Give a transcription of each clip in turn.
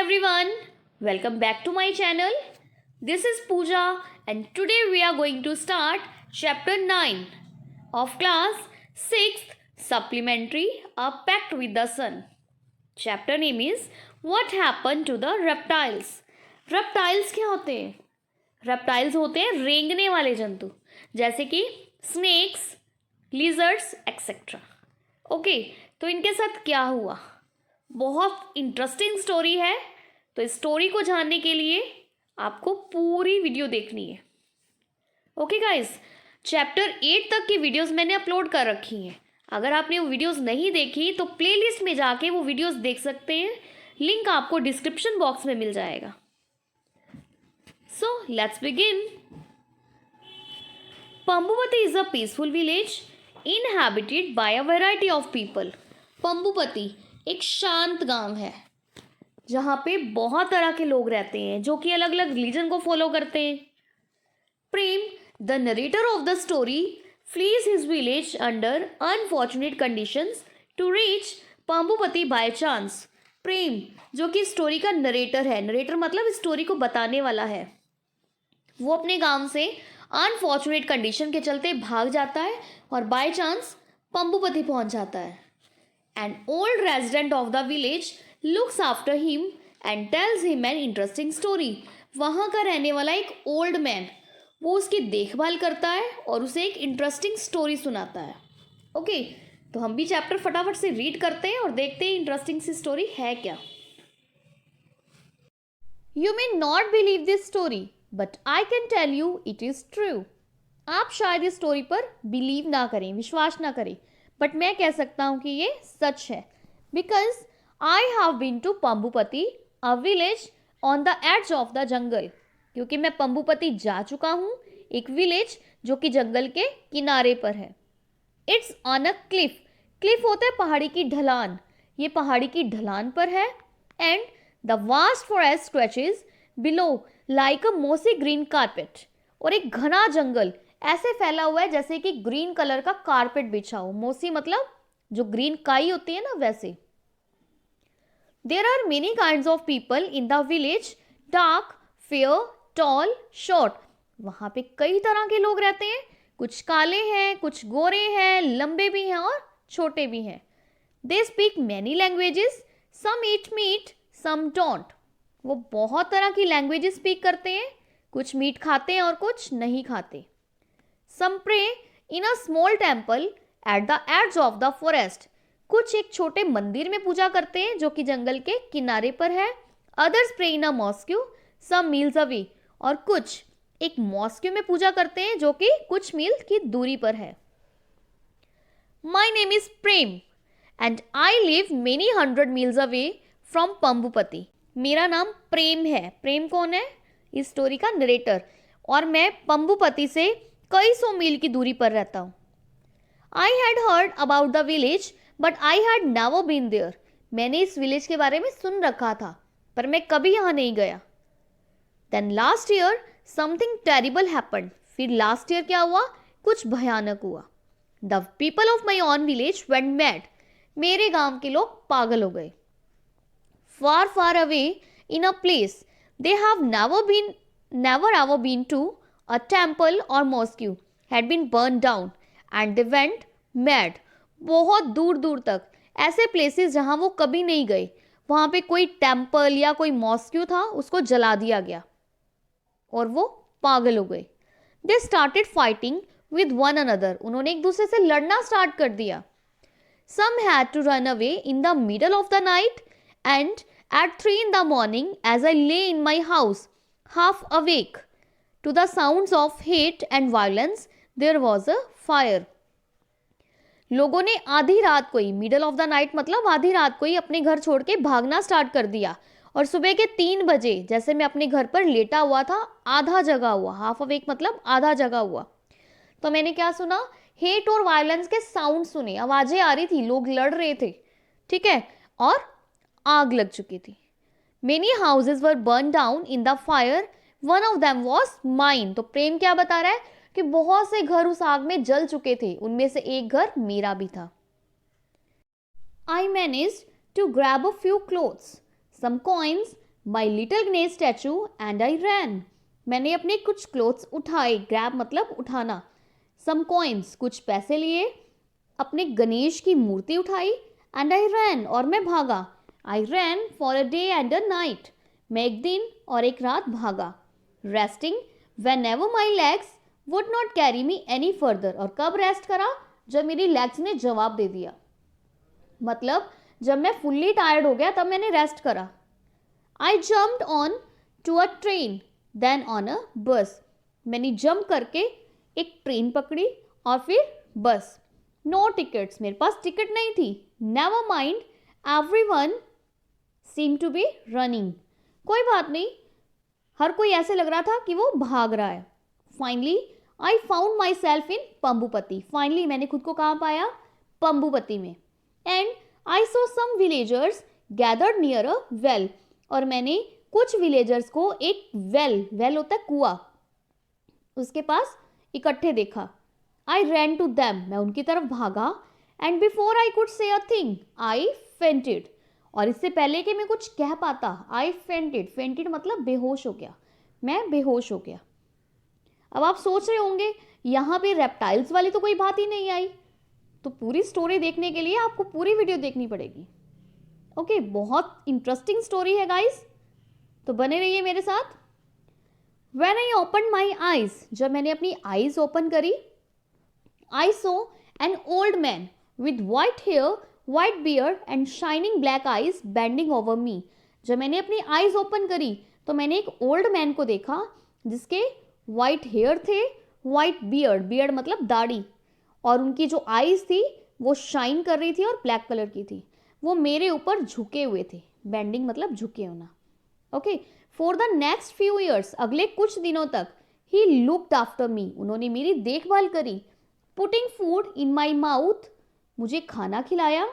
everyone, welcome back to my channel. This is Pooja and today we are going to start chapter 9 of class 6th supplementary A Pact with the Sun. Chapter name is What Happened to the Reptiles. Reptiles क्या होते हैं? Reptiles होते हैं रेंगने वाले जंतु जैसे कि snakes, lizards, etc. ओके, तो इनके साथ क्या हुआ? बहुत इंटरेस्टिंग स्टोरी है, तो इस स्टोरी को जानने के लिए आपको पूरी वीडियो देखनी है. ओके गाइस, चैप्टर 8 तक की वीडियोस मैंने अपलोड कर रखी हैं. अगर आपने वो वीडियोस नहीं देखी तो प्लेलिस्ट में जाके वो वीडियोस देख सकते हैं. लिंक आपको डिस्क्रिप्शन बॉक्स में मिल जाएगा. So let's begin. Pambupati is a peaceful village inhabited by a variety of people. Pambupati एक शांत गांव है जहाँ पे बहुत तरह के लोग रहते हैं जो कि अलग अलग रिलीजन को फॉलो करते हैं. Prem, the narrator of the story, flees his village under unfortunate conditions to reach Pambupati by chance. Prem जो कि स्टोरी का नरेटर है, नरेटर मतलब स्टोरी को बताने वाला है, वो अपने गांव से अनफॉर्चुनेट कंडीशन के चलते भाग जाता है और बाय चांस पंबुपति पहुंच जाता है. An old resident of the village looks after him and tells him an interesting story. वहाँ का रहने वाला एक ओल्ड मैन वो उसकी देखभाल करता है और उसे एक इंटरेस्टिंग स्टोरी सुनाता है. ओके, तो हम भी चैप्टर फटाफट से रीड करते हैं और देखते हैं इंटरेस्टिंग सी स्टोरी है क्या. You may not believe this story, but I can tell you it is true. आप शायद इस स्टोरी पर बिलीव ना करें, विश्वास ना करें, बट मैं कह सकता हूँ कि ये सच है. Because I have been to Pambupati, a village on the edge of the jungle. क्योंकि मैं पंबुपति जा चुका हूँ, एक विलेज जो कि जंगल के किनारे पर है. It's on a cliff. Cliff होता है पहाड़ी की ढलान. ये पहाड़ी की ढलान पर है. And the vast forest stretches below like अ मोसी ग्रीन कारपेट. और एक घना जंगल ऐसे फैला हुआ है जैसे कि ग्रीन कलर का कारपेट बिछा हो. मोसी मतलब जो ग्रीन काई होती है ना, वैसे. There are many kinds of people in the village, dark, fair, tall, short. वहां पे कई तरह के लोग रहते हैं. कुछ काले हैं, कुछ गोरे हैं, लंबे भी हैं और छोटे भी हैं. They speak many languages, some eat meat, some don't. वो बहुत तरह की लैंग्वेजेस स्पीक करते हैं. कुछ मीट खाते हैं और कुछ नहीं खाते. Some pray in a small temple at the edge of the forest. कुछ एक छोटे मंदिर में पूजा करते हैं जो कि जंगल के किनारे पर है. Others pray in a mosque some miles away. और कुछ एक मॉस्क्यू में पूजा करते हैं जो कि कुछ मील की दूरी पर है. My name is Prem and I live many hundred miles away from Pambupati. मेरा नाम प्रेम है. प्रेम कौन है? इस स्टोरी का नरेटर. और मैं पंबुपति से कई सौ मील की दूरी पर रहता हूँ. I had heard about the village but I had never been there. मैंने इस विलेज के बारे में सुन रखा था पर मैं कभी यहाँ नहीं गया. Then last year something terrible happened. फिर लास्ट ईयर क्या हुआ? कुछ भयानक हुआ. The people of my own village went mad. मेरे गांव के लोग पागल हो गए. Far far away in a place they have never ever been to, a temple or mosque had been burned down and they went mad. बहुत दूर दूर तक ऐसे प्लेसेस जहाँ वो कभी नहीं गए, वहाँ पे कोई टेम्पल या कोई मॉस्क्यू था, उसको जला दिया गया और वो पागल हो गए. They started fighting with one another. उन्होंने एक दूसरे से लड़ना स्टार्ट कर दिया. Some had to run away in the middle of the night and at 3 in the morning as I lay in my house half awake to the sounds of hate and violence there was a fire. लोगों ने आधी रात को ही, middle of the night मतलब आधी रात को ही, अपने घर छोड़ के भागना स्टार्ट कर दिया. और सुबह के 3 बजे जैसे मैं अपने घर पर लेटा हुआ था, आधा जगा हुआ, हाफ अवेक मतलब आधा जगा हुआ, तो मैंने क्या सुना? हेट और वायलेंस के साउंड सुने. आवाजें आ रही थी, लोग लड़ रहे थे, ठीक है, और आग लग चुकी थी. Many houses were burn down in the fire, one of them was mine. तो प्रेम क्या बता रहा है कि बहुत से घर उस आग में जल चुके थे, उनमें से एक घर मेरा भी था. I managed to grab a few clothes, some coins, my little Ganesh statue and I ran. मैंने अपने कुछ क्लोथ्स उठाए, ग्रैब मतलब उठाना। सम कॉइन्स कुछ पैसे लिए, अपने गणेश की मूर्ति उठाई, एंड आई रैन और मैं भागा। I ran for a day and a night, मैं एक दिन और एक रात भागा। Resting whenever my legs would not carry me any further, और कब रेस्ट करा? जब मेरी लेग्स ने जवाब दे दिया, मतलब जब मैं फुल्ली टायर्ड हो गया तब मैंने रेस्ट करा। I jumped on to a train then on a bus, मैंने जंप करके एक ट्रेन पकड़ी और फिर बस। नो टिकट्स, मेरे पास टिकट नहीं थी। Never mind everyone seem to be running, कोई बात नहीं, हर कोई ऐसे लग रहा था कि वो भाग रहा है। Finally I found myself in Pambupati, finally मैंने खुद को कहाँ पाया? पंबुपति में। And I saw some villagers gathered near a well, और मैंने कुछ विलेजर्स को एक वेल होता है कुआं, उसके पास इकट्ठे देखा। आई रैन टू दैम, मैं उनकी तरफ भागा। And before I could say a thing I fainted, और इससे पहले कि मैं कुछ कह पाता, आई फेंटेड मतलब बेहोश हो गया, मैं बेहोश हो गया। अब आप सोच रहे होंगे यहाँ पे रेप्टाइल्स वाली तो कोई बात ही नहीं आई, तो पूरी स्टोरी देखने के लिए आपको पूरी वीडियो देखनी पड़ेगी। ओके, बहुत इंटरेस्टिंग स्टोरी है गाइस, तो बने रहिए मेरे साथ। When I opened my eyes, जब मैंने अपनी आईज ओपन करी, I saw an old man with white hair, white beard and shining black eyes bending over me. जब मैंने अपनी आईज ओपन करी तो मैंने एक ओल्ड मैन को देखा जिसके वाइट हेयर थे, वाइट बियर्ड मतलब दाढ़ी, और उनकी जो आईज थी वो शाइन कर रही थी और ब्लैक कलर की थी। वो मेरे ऊपर झुके हुए थे, बेंडिंग मतलब झुके होना। Okay, for the next few years, अगले कुछ दिनों तक, ही लुक्ड आफ्टर मी, उन्होंने मेरी देखभाल करी। Putting food in my mouth, मुझे खाना खिलाया।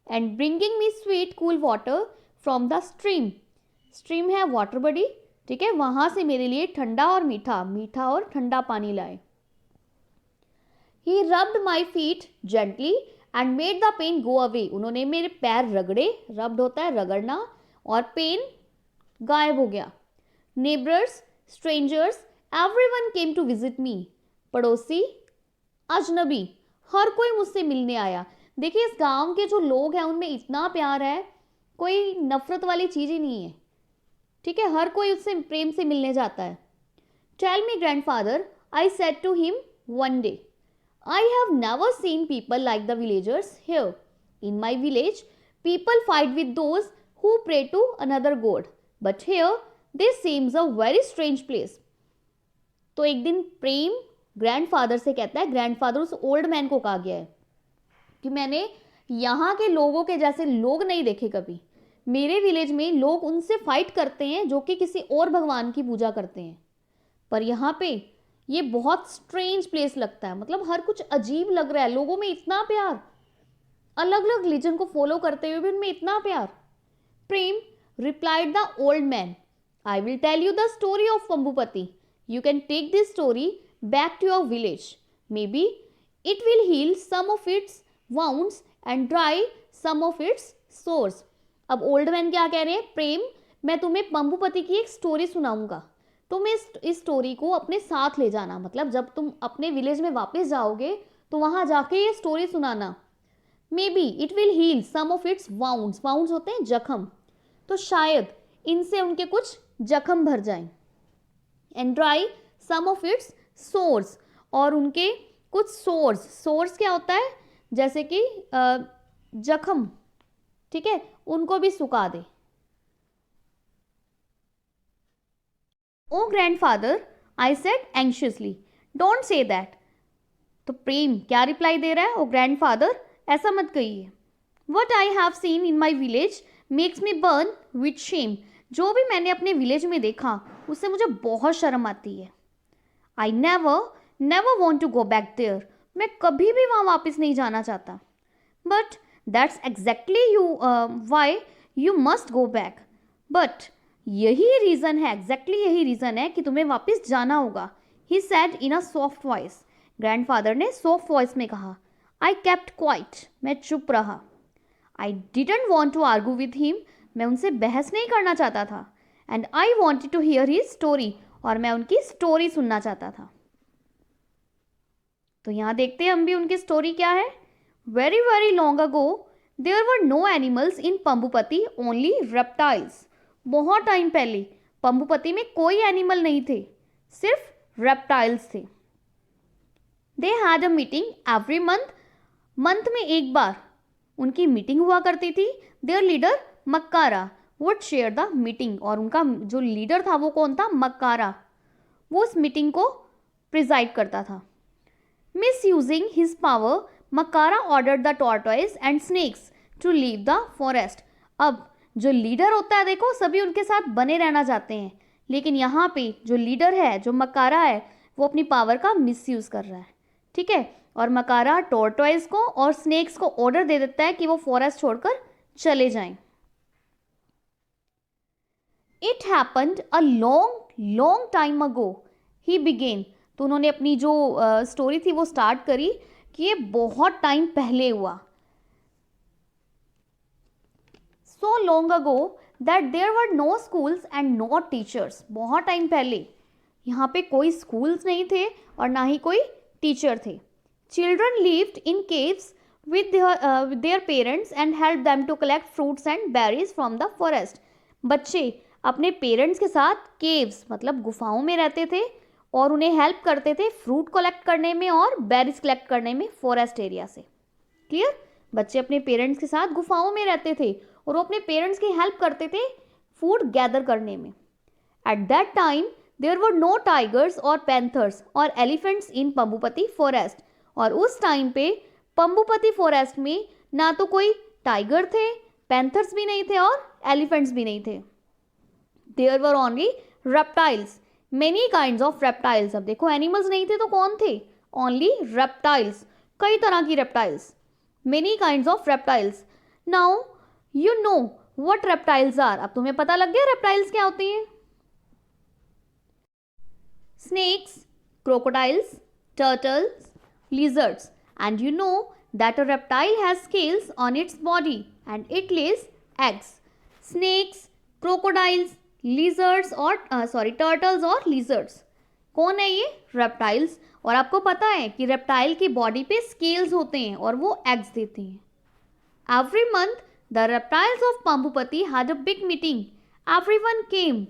And bringing me sweet cool water from the stream, stream है वाटर बॉडी, ठीक है, वहां से मेरे लिए ठंडा और मीठा और ठंडा पानी लाए। He rubbed my feet gently and made the pain go away, उन्होंने मेरे पैर रगड़े, रब्ड होता है रगड़ना, और पेन गायब हो गया। Neighbours, strangers, everyone came to visit me, पड़ोसी, अजनबी, हर कोई मुझसे मिलने आया। देखिए, इस गांव के जो लोग हैं उनमें इतना प्यार है, कोई नफरत वाली चीज ही नहीं है, ठीक है, हर कोई उससे प्रेम से मिलने जाता है। Tell me grandfather, I said to him one day, I have never seen people like the villagers here. In my village people fight with those who pray to another god, but here this seems a very strange place. तो एक दिन प्रेम grandfather से कहता है, grandfather उस old man को कहा गया है कि मैंने यहाँ के लोगों के जैसे लोग नहीं देखे कभी। मेरे विलेज में लोग उनसे फाइट करते हैं जो कि किसी और भगवान की पूजा करते हैं, पर यहाँ पे ये बहुत स्ट्रेंज प्लेस लगता है, मतलब हर कुछ अजीब लग रहा है। लोगों में इतना प्यार, अलग अलग रिलीजन को फॉलो करते हुए भी उनमें इतना प्यार। प्रेम replied the old man, I will tell you the story of Pambupati. You can take this story back to your village. Maybe it will heal some of its wounds and dry some of its sores. अब old man क्या कह रहे हैं? प्रेम, मैं तुम्हें पंबुपति की एक story सुनाऊंगा, तुम इस स्टोरी को अपने साथ ले जाना, मतलब जब तुम अपने विलेज में वापस जाओगे तो वहां जाके ये स्टोरी सुनाना। Maybe it will heal some of its wounds, wounds होते हैं जख्म, तो शायद इनसे उनके कुछ जख्म भर जाएं। And dry some of its sores, और उनके कुछ सोर्स क्या होता है? जैसे कि जख्म, ठीक है, उनको भी सुखा दे। Oh grandfather, I said anxiously, don't say that. तो प्रेम क्या रिप्लाई दे रहा है? ओ ग्रैंडफादर, ऐसा मत कहिए। What I have seen in my village makes me burn with shame, जो भी मैंने अपने विलेज में देखा उससे मुझे बहुत शर्म आती है। I never want to go back there, मैं कभी भी वहाँ वापस नहीं जाना चाहता। But that's exactly why you must go back, but यही रीज़न है, एग्जैक्टली यही रीज़न है कि तुम्हें वापस जाना होगा। He said in a soft voice, grandfather ने सॉफ्ट वॉइस में कहा। आई केप्ट क्वाइट, मैं चुप रहा। I didn't want to argue with him, मैं उनसे बहस नहीं करना चाहता था। And I wanted to hear his story, और मैं उनकी स्टोरी सुनना चाहता था। तो यहाँ देखते हैं हम भी उनकी स्टोरी क्या है। Very very long ago there were no animals in Pambupati, only reptiles. बहुत टाइम पहले पंबुपति में कोई एनिमल नहीं थे, सिर्फ रेप्टाइल्स थे। They had a meeting every month, month में एक बार उनकी मीटिंग हुआ करती थी। Their leader Makkara would share the meeting, और उनका जो लीडर था वो कौन था? मक्कारा। वो उस मीटिंग को प्रिजाइड करता था। Misusing his power, Makara ordered the tortoise and snakes to leave the forest. अब जो लीडर होता है, देखो सभी उनके साथ बने रहना चाहते हैं, लेकिन यहाँ पे जो लीडर है, जो मकारा है, वो अपनी पावर का मिसयूज कर रहा है। ठीक है, और मकारा टॉर्टोइज को और स्नेक्स को ऑर्डर दे देता है कि वो फॉरेस्ट छोड़कर चले जाएं। It happened a long long time ago he begin. तो उन्होंने अपनी जो स्टोरी थी वो स्टार्ट करी कि ये बहुत टाइम पहले हुआ। So long ago that there were no schools and no teachers. बहुत टाइम पहले यहाँ पे कोई स्कूल्स नहीं थे और ना ही कोई टीचर थे। Children lived in caves with their parents and help them to collect fruits and berries from the forest. बच्चे अपने पेरेंट्स के साथ केव्स मतलब गुफाओं में रहते थे और उन्हें हेल्प करते थे फ्रूट कलेक्ट करने में और बेरीज कलेक्ट करने में फॉरेस्ट एरिया से। क्लियर? बच्चे अपने पेरेंट्स के साथ गुफाओं में रहते थे और वो अपने पेरेंट्स की हेल्प करते थे फूड गैदर करने में। At that time there were no tigers और पैंथर्स और एलिफेंट्स इन पंबुपति फॉरेस्ट। और उस टाइम पे पंबुपति फॉरेस्ट में ना तो कोई टाइगर थे, पैंथर्स भी नहीं थे और एलिफेंट्स भी नहीं थे। There were only reptiles, many kinds of reptiles. अब देखो एनिमल्स नहीं थे तो कौन थे? ओनली रेप्टाइल्स, कई तरह की reptiles, many kinds of reptiles. Now you know what reptiles are. अब तुम्हें पता लग गया रेप्टाइल्स क्या होती हैं? Snakes, crocodiles, turtles, lizards, and you know that a reptile has scales on its body and it lays eggs. Snakes, crocodiles, lizards और turtles और lizards कौन है? ये reptiles। और आपको पता है कि reptile की बॉडी पे scales होते हैं और वो eggs देते हैं। Every month the reptiles of पंबुपति had a big meeting. Everyone came.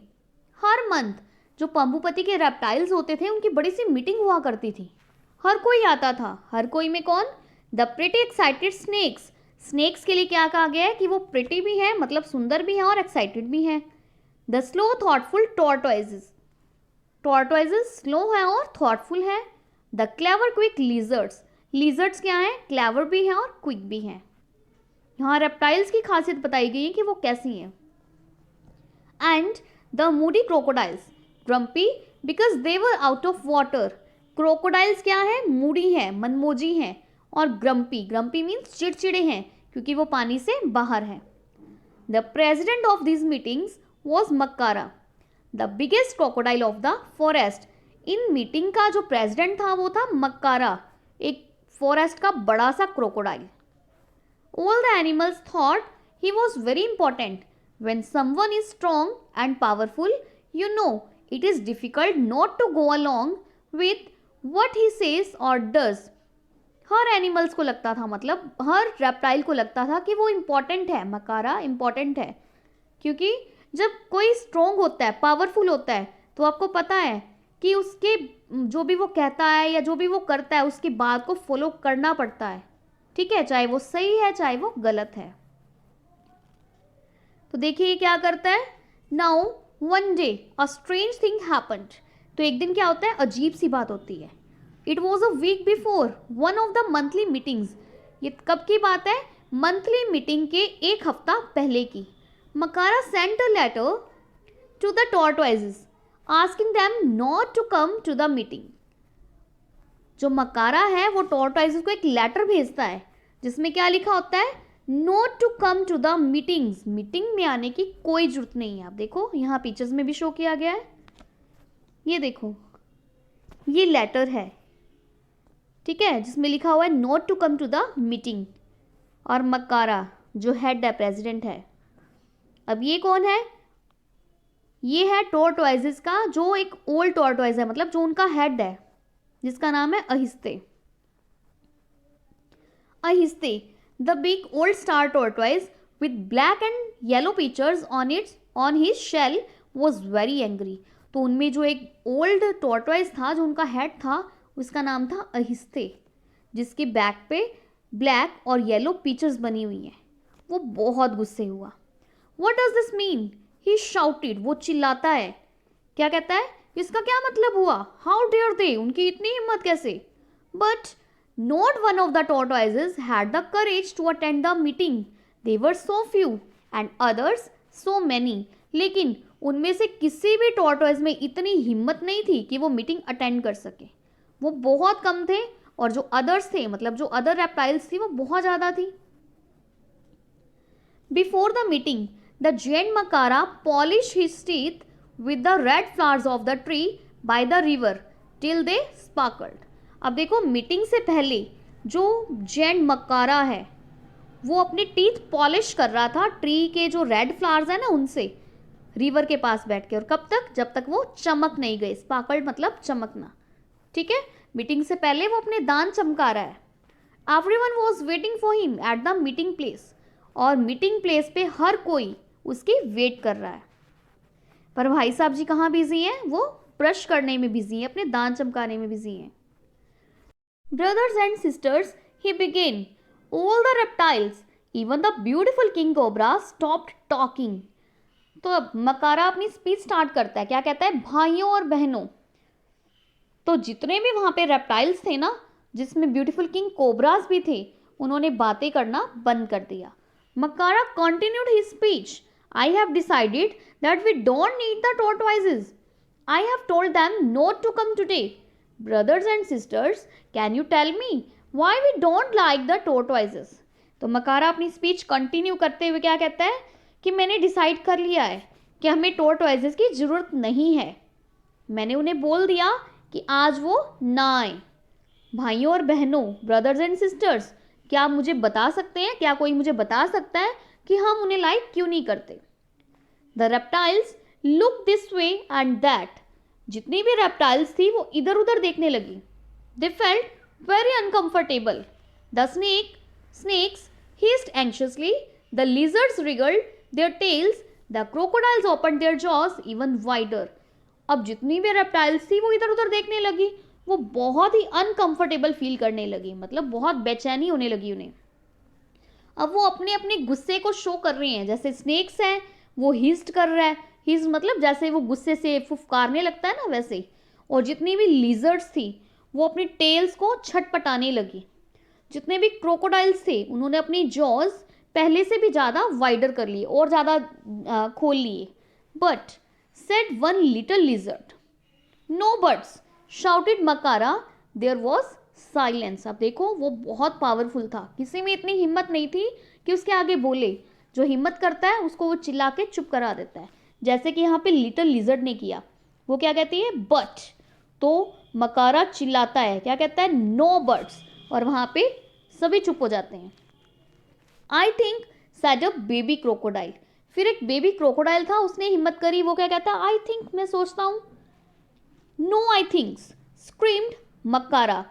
Her month जो पंबुपति के reptiles होते थे उनकी बड़ी सी मीटिंग हुआ करती थी। हर कोई आता था। हर कोई में कौन? The pretty excited snakes. Snakes के लिए क्या कहा गया है कि वो प्रिटी भी है, मतलब सुंदर भी है और एक्साइटेड भी है। द स्लो थॉटफुल टॉर्टोइजेस, टॉर्टोइजेस स्लो है और थॉटफुल है। The clever quick lizards, lizards क्या है? क्लेवर भी है और क्विक भी है। यहाँ रेप्टाइल्स की खासियत बताई गई है कि वो कैसी हैं। And the Moody crocodiles, grumpy because they were out of water. Crocodiles क्या है? मूडी है, मनमोजी हैं, और ग्रम्पी, ग्रम्पी मीन्स चिड़चिड़े हैं क्योंकि वो पानी से बाहर हैं। The president of this meetings was Makkara, the biggest crocodile of the forest. इन मीटिंग का जो प्रेजिडेंट था वो था मक्कारा, एक फॉरेस्ट का बड़ा सा crocodile. All the animals thought he was very important. When someone is strong and powerful you know it is difficult not to go along with what he says or does. हर animals को लगता था, मतलब हर reptile को लगता था कि वो इम्पॉर्टेंट है, मकारा इम्पॉर्टेंट है। क्योंकि जब कोई स्ट्रॉन्ग होता है, पावरफुल होता है, तो आपको पता है कि उसके जो भी वो कहता है या जो भी वो करता है उसकी बात को फॉलो करना पड़ता है। ठीक है, चाहे वो सही है चाहे वो गलत है। तो देखिए क्या करता है। Now one day a strange thing happened. तो एक दिन क्या होता है? अजीब सी बात होती है। It was a week before one of the monthly meetings. ये कब की बात है? मंथली मीटिंग के एक हफ्ता पहले की। Makara sent a letter to the tortoises asking them not to come to the meeting. जो मकारा है वो टॉर्टोइजेस को एक लेटर भेजता है जिसमें क्या लिखा होता है? Not to come to the meetings. Meeting में आने की कोई जरूरत नहीं है। आप देखो यहाँ पिक्चर्स में भी शो किया गया है, ये देखो ये लेटर है, ठीक है, जिसमें लिखा हुआ है not to come to the meeting. और मक्कारा जो हेड है, प्रेसिडेंट है। अब ये कौन है? ये है टॉर्टोइजेस का जो एक ओल्ड टॉर्टोइज है, मतलब जो उनका हेड है, जिसका नाम है Ahiste. Ahiste, the big old star tortoise with black and yellow features on his shell was very angry। तो उनमें जो एक ओल्ड टॉर्टोइज था, जो उनका हेड था, उसका नाम था अहिस्ते, जिसके बैक पे ब्लैक और येलो फीचर्स बनी हुई हैं। वो बहुत गुस्से हुआ। What does this mean? He shouted। वो चिल्लाता है। क्या कहता है? इसका क्या मतलब हुआ? How dare they? उनकी इतनी हिम्मत कैसे? But not one of the tortoises had the courage to attend the meeting। They were so few and others so many। लेकिन उनमें से किसी भी टॉर्टोइज में इतनी हिम्मत नहीं थी कि वो मीटिंग अटेंड कर सके। वो बहुत कम थे और जो अदर्स थे, मतलब जो अदर रेप्टाइल्स थी, वो बहुत ज़्यादा थी। Before the meeting the giant मकारा polished his teeth with the red flowers of the tree by the river till they sparkled। अब देखो, मीटिंग से पहले जो जेंट मकारा है वो अपने टीथ पॉलिश कर रहा था ट्री के जो रेड फ्लावर्स है ना उनसे, रिवर के पास बैठ के। और कब तक? जब तक वो चमक नहीं गए। स्पार्कल्ड मतलब चमकना, ठीक है। मीटिंग से पहले वो अपने दांत चमका रहा है। Everyone was waiting for him at the meeting place. और मीटिंग प्लेस पे हर कोई उसकी वेट कर रहा है। पर भाई साहब जी कहाँ बिजी हैं? वो ब्रश करने में बिजी हैं, अपने दांत चमकाने में बिजी हैं। Brothers and sisters, he begin, all the reptiles, even the beautiful king cobra stopped talking। तो अब मकारा अपनी स्पीच स्टार्ट करता है। क्या कहता है? भाइयों और बहनों। तो जितने भी वहां पे रेप्टाइल्स थे ना, जिसमें ब्यूटीफुल किंग कोबरास भी थे, उन्होंने बातें करना बंद कर दिया। Makara continued his speech. I have decided that we don't need the tortoises. I have told them not to come today. Brothers and sisters, can you tell me Why we don't like the tortoises? तो मकारा अपनी speech continue करते हुए क्या कहता है कि मैंने decide कर लिया है कि हमें टॉर्टोइजेस की ज़रूरत नहीं है। मैंने उन्हें बोल दिया कि आज वो ना आए। भाइयों और बहनों, ब्रदर्स एंड सिस्टर्स, क्या आप मुझे बता सकते हैं, क्या कोई मुझे बता सकता है कि हम उन्हें लाइक क्यों नहीं करते? The reptiles look this way and that. जितनी भी रेप्टाइल्स थी वो इधर उधर देखने लगी। They felt very uncomfortable। The snakes hissed anxiously, the lizards wriggled their tails, the crocodiles opened their jaws even wider। अब जितनी भी रेप्टाइल्स थी वो इधर उधर देखने लगी। वो बहुत ही अनकंफर्टेबल फील करने लगी, मतलब बहुत बेचैनी होने लगी उन्हें। अब वो अपने अपने गुस्से को शो कर रही हैं। जैसे स्नेक्स हैं, वो हिस्ट कर रहा है। हिस्ट मतलब जैसे वो गुस्से से फुफकारने लगता है ना, वैसे। और जितनी भी लिजर्ड्स थी वो अपनी टेल्स को छटपटाने लगी। जितने भी क्रोकोडाइल्स थे उन्होंने अपनी जॉज पहले से भी ज़्यादा वाइडर कर लिए और ज़्यादा खोल लिए। But said one little lizard, no birds, shouted Makara. There was silence. अब देखो, वो बहुत पावरफुल था, किसी में इतनी हिम्मत नहीं थी कि उसके आगे बोले। जो हिम्मत करता है उसको वो चिल्ला के चुप करा देता है, जैसे कि यहाँ पे लिटिल लिजर्ड ने किया। वो क्या कहती है? बट। तो मकारा चिल्लाता है, क्या कहता है? No birds. और वहां पे सभी चुप हो जाते हैं। I think said a baby crocodile. फिर एक बेबी क्रोकोडाइल था, उसने हिम्मत करी। वो क्या कहता है? आई थिंक, मैं सोचता हूं। No I thinks, screamed Makara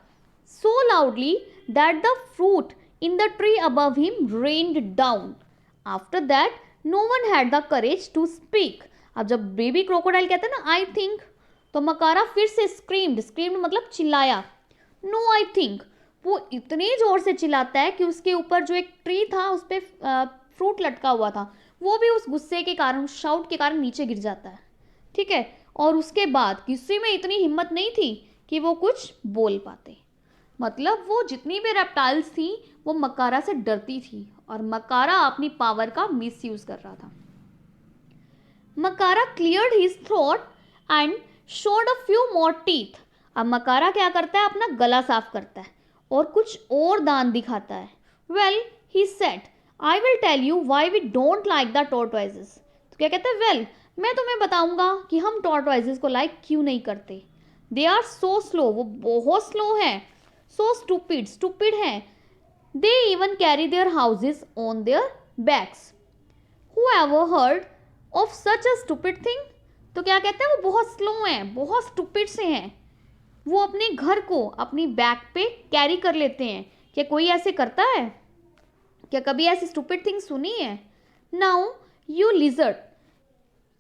so loudly that the fruit in the tree above him rained down। After that no one had the courage to speak। अब जब बेबी क्रोकोडाइल कहते हैं ना आई थिंक, तो मकारा फिर से स्क्रीम्ड मतलब चिल्लाया। No I think. वो इतनी जोर से चिल्लाता है कि उसके ऊपर जो एक ट्री था उस पर फ्रूट लटका हुआ था, वो भी उस गुस्से के कारण, शाउट के कारण नीचे गिर जाता है। ठीक है। और उसके बाद किसी में इतनी हिम्मत नहीं थी कि वो कुछ बोल पाते। मतलब वो जितनी भी रेप्टाइल्स थी वो मकारा से डरती थी और मकारा अपनी पावर का मिसयूज कर रहा था। Makara cleared his throat and showed a few more teeth. अब मकारा क्या करता है? अपना गला साफ करता है और कुछ और दांत दिखाता है। Well he said, I will tell you why we don't like the tortoises. तो क्या कहते हैं? वेल, मैं तुम्हें बताऊंगा कि हम टॉर्टोइजेस को लाइक क्यों नहीं करते। They are so slow. वो बहुत स्लो है। सो स्टूपिड हैं। They even carry their houses on their backs. Who ever heard of such a stupid thing. तो क्या कहते हैं, वो बहुत स्लो हैं, बहुत स्टूपिड से हैं, वो अपने घर को अपनी बैक पे कैरी कर लेते हैं। क्या कोई ऐसे करता है? क्या कभी ऐसी स्टूपिड थिंग सुनी है? Now you lizard,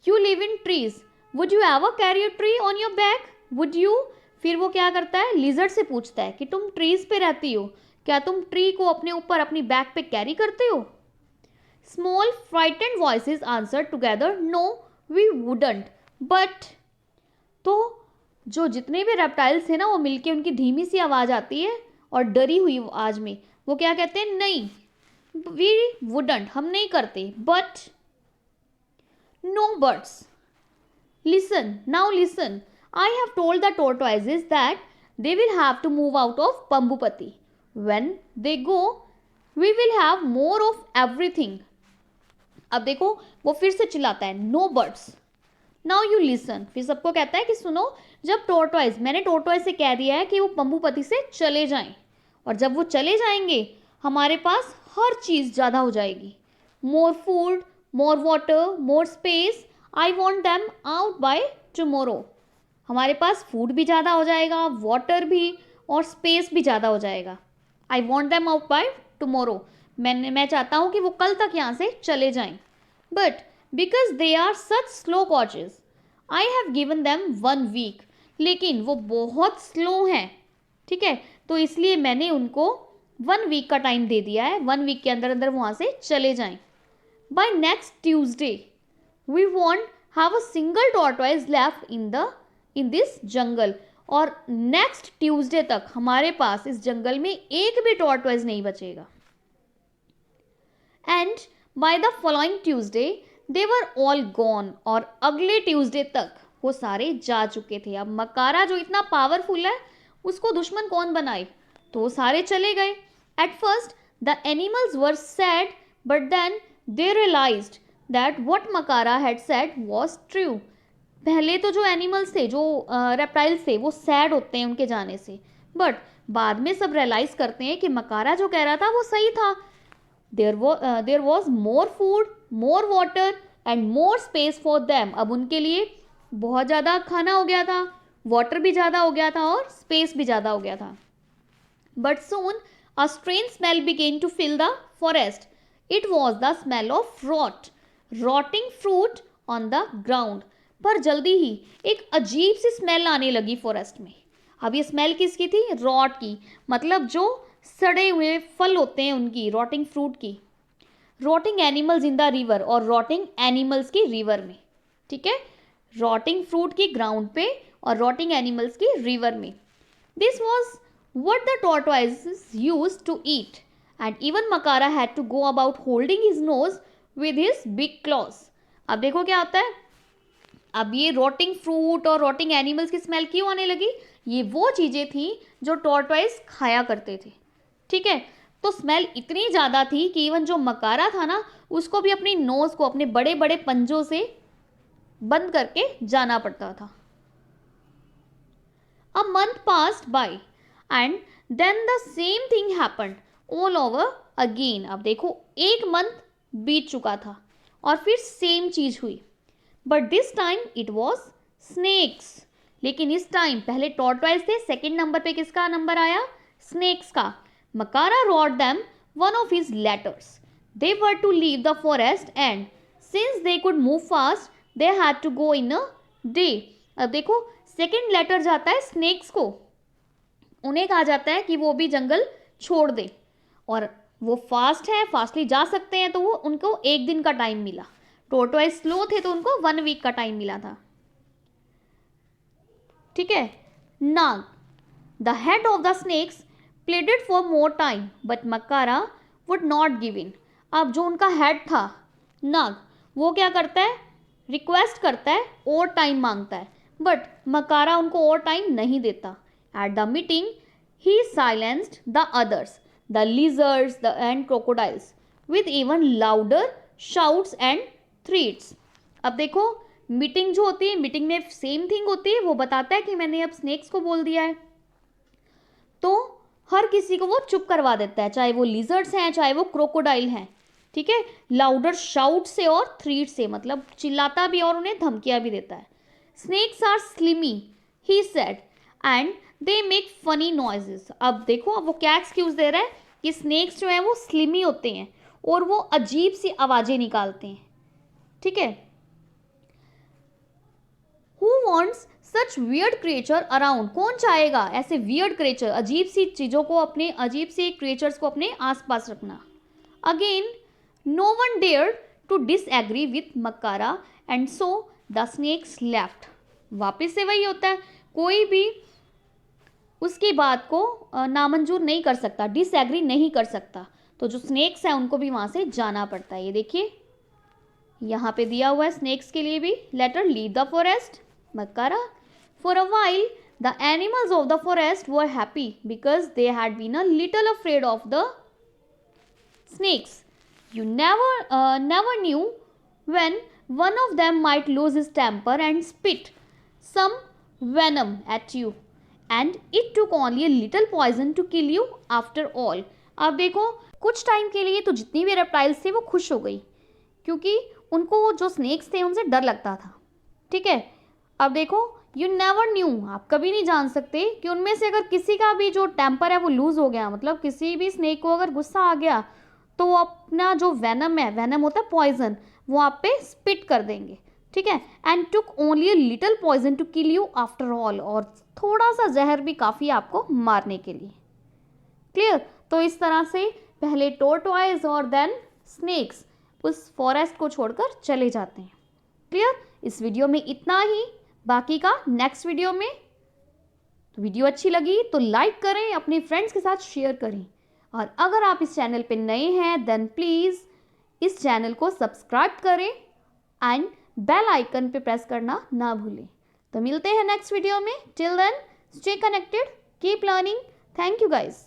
you live in trees, would you ever carry a tree on your back, would you? फिर वो क्या करता है, लिजर्ड से पूछता है कि तुम ट्रीज पे रहती हो, क्या तुम ट्री को अपने ऊपर अपनी बैक पे कैरी करते हो? Small frightened voices answer together, no we wouldn't, but. तो जो जितने भी रेप्टाइल्स थे ना, वो मिलके, उनकी धीमी सी आवाज़ आती है और डरी हुई आवाज में वो क्या कहते हैं, नहीं, वी वुडंट, हम नहीं करते, but no birds, listen, now listen, I have told the tortoises that they will have to move out of Pambupati. When they go, we will have more of everything. अब देखो वो फिर से चिल्लाता है, no birds, now you listen. फिर सबको कहता है कि सुनो, जब टोर्टोइज, मैंने टोर्टोइज से कह दिया है कि वो पंबुपति से चले जाएं, और जब वो चले जाएंगे हमारे पास हर चीज़ ज़्यादा हो जाएगी, मोर food, more water, more space, I want them out by tomorrow. हमारे पास फूड भी ज़्यादा हो जाएगा, वाटर भी, और स्पेस भी ज़्यादा हो जाएगा। I want them out by tomorrow, मैं चाहता हूँ कि वो कल तक यहाँ से चले जाएं। But because they are such slow coaches, I have given them 1 week, लेकिन वो बहुत स्लो हैं, ठीक है, तो इसलिए मैंने उनको 1 वीक का टाइम दे दिया है, 1 वीक के अंदर अंदर वहाँ से चले जाएं। By next Tuesday we won't have a single tortoise left in this jungle, और नेक्स्ट ट्यूसडे तक हमारे पास इस जंगल में एक भी टॉर्टोइज नहीं बचेगा। And by the following Tuesday they were all gone, और अगले ट्यूसडे तक वो सारे जा चुके थे। अब मकारा जो इतना पावरफुल है, उसको दुश्मन कौन बनाए, तो वो सारे चले गए। At first the animals were sad, but then they realised that what Makara had said was true. पहले तो जो एनिमल्स थे, जो रेप्टाइल्स थे, वो सैड होते हैं उनके जाने से, बट बाद में सब रियलाइज करते हैं कि मकारा जो कह रहा था वो सही था। There was more food, more water and more space for them. अब उनके लिए बहुत ज़्यादा खाना हो गया था, वाटर भी ज़्यादा हो गया था, और स्पेस भी ज़्यादा हो गया था। But soon a strange smell began to fill the forest, it was the smell of rotting fruit on the ground. पर जल्दी ही एक अजीब सी स्मेल आने लगी फॉरेस्ट में। अब ये स्मेल किसकी थी, रॉट की, मतलब जो सड़े हुए फल होते हैं उनकी, रॉटिंग फ्रूट की। Rotting animals in the river, और रॉटिंग एनिमल्स की रिवर में, ठीक है, रॉटिंग फ्रूट की ग्राउंड पे और रॉटिंग एनिमल्स की रिवर में। This was what the tortoises used to eat, and even Makara had to go about holding his nose with his big claws. अब देखो क्या होता है, अब ये रोटिंग फ्रूट और रोटिंग एनिमल्स की स्मेल क्यों आने लगी, ये वो चीज़ें थी जो टॉर्टोइज खाया करते थे, ठीक है। तो स्मेल इतनी ज़्यादा थी कि इवन जो मकारा था ना, उसको भी अपनी नोज़ को अपने बड़े बड़े पंजों से बंद करके जाना पड़ता था। A month passed by and then the same thing happened all over again. अब देखो एक मंथ बीत चुका था और फिर सेम चीज हुई, but this time it was snakes. लेकिन इस टाइम पहले टॉर्टोइज थे, सेकेंड नंबर पे किसका नंबर आया, स्नेक्स का। मकारा wrote them one of his letters. They were to leave the forest and since they could move fast they had to go in a day. अब देखो second letter जाता है snacks को, उन्हें कहा जाता है कि वो भी जंगल छोड़ दें, और वो फास्ट है, फास्टली जा सकते हैं, तो वो उनको एक दिन का टाइम मिला। टॉर्टोइज स्लो थे तो उनको 1 वीक का टाइम मिला था, ठीक है। Nag, the head of the snakes pleaded for more time but Makara would not give in. अब जो उनका हेड था नाग, वो क्या करता है, रिक्वेस्ट करता है, और टाइम मांगता है, बट मकारा उनको और टाइम नहीं देता। At the meeting, he silenced the others, the lizards, and crocodiles, with even louder shouts and threats. अब देखो मीटिंग जो होती है, मीटिंग में सेम थिंग होती है, वो बताता है कि मैंने अब स्नेक्स को बोल दिया है, तो हर किसी को वो चुप करवा देता है, चाहे वो लिजर्ड्स हैं, चाहे वो क्रोकोडाइल हैं, ठीक है। लाउडर शाउट से और थ्रीट से, मतलब चिल्लाता भी और उन्हें धमकियाँ भी देता है। Snakes are slimy he said and they make funny noises. अब देखो, अब वो क्या एक्सक्यूज दे रहा है कि स्नेक्स जो है वो स्लिमी होते हैं और वो अजीब सी आवाजें निकालते हैं। ठीक है, who wants such weird creature around, कौन चाहेगा ऐसे वियर्ड क्रिएचर, अजीब सी चीजों को, अपने अजीब सी क्रिएचर्स को अपने आसपास रखना। Again no one dare to disagree with Makkara and so the snakes left. वापिस से वही होता है, कोई भी उसकी बात को नामंजूर नहीं कर सकता, डिसएग्री नहीं कर सकता, तो जो स्नेक्स हैं उनको भी वहां से जाना पड़ता है। ये देखिए यहाँ पे दिया हुआ है स्नेक्स के लिए भी letter, leave the forest Makkara. For a while the animals of the forest were happy because they had been a little afraid of the snakes. You never knew when one of them might lose his temper and spit some venom at you, and it took only a little poison to kill you after all. अब देखो, कुछ time के लिए तो जितनी भी reptiles थे वो खुश हो गई, क्योंकि उनको जो स्नेक्स थे उनसे डर लगता था। ठीक है, अब देखो, यू नेवर न्यू, आप कभी नहीं जान सकते कि उनमें से अगर किसी का भी जो टेम्पर है वो लूज हो गया, मतलब किसी भी स्नेक को अगर गुस्सा आ गया तो वो अपना जो वेनम है, वेनम होता है पॉइजन, वो आप पे स्पिट कर देंगे। ठीक है, and took only a little poison to kill you after all, और थोड़ा सा जहर भी काफ़ी आपको मारने के लिए। क्लियर? तो इस तरह से पहले टोर्टॉइज और देन स्नेक्स उस फॉरेस्ट को छोड़कर चले जाते हैं। क्लियर? इस वीडियो में इतना ही, बाकी का नेक्स्ट वीडियो में। तो वीडियो अच्छी लगी तो लाइक करें, अपने फ्रेंड्स के साथ शेयर करें, और अगर आप इस चैनल पे नए हैं देन प्लीज़ इस चैनल को सब्सक्राइब करें एंड बेल आइकन पे प्रेस करना ना भूलें। तो मिलते हैं नेक्स्ट वीडियो में। Till then stay connected, keep learning. Thank you guys.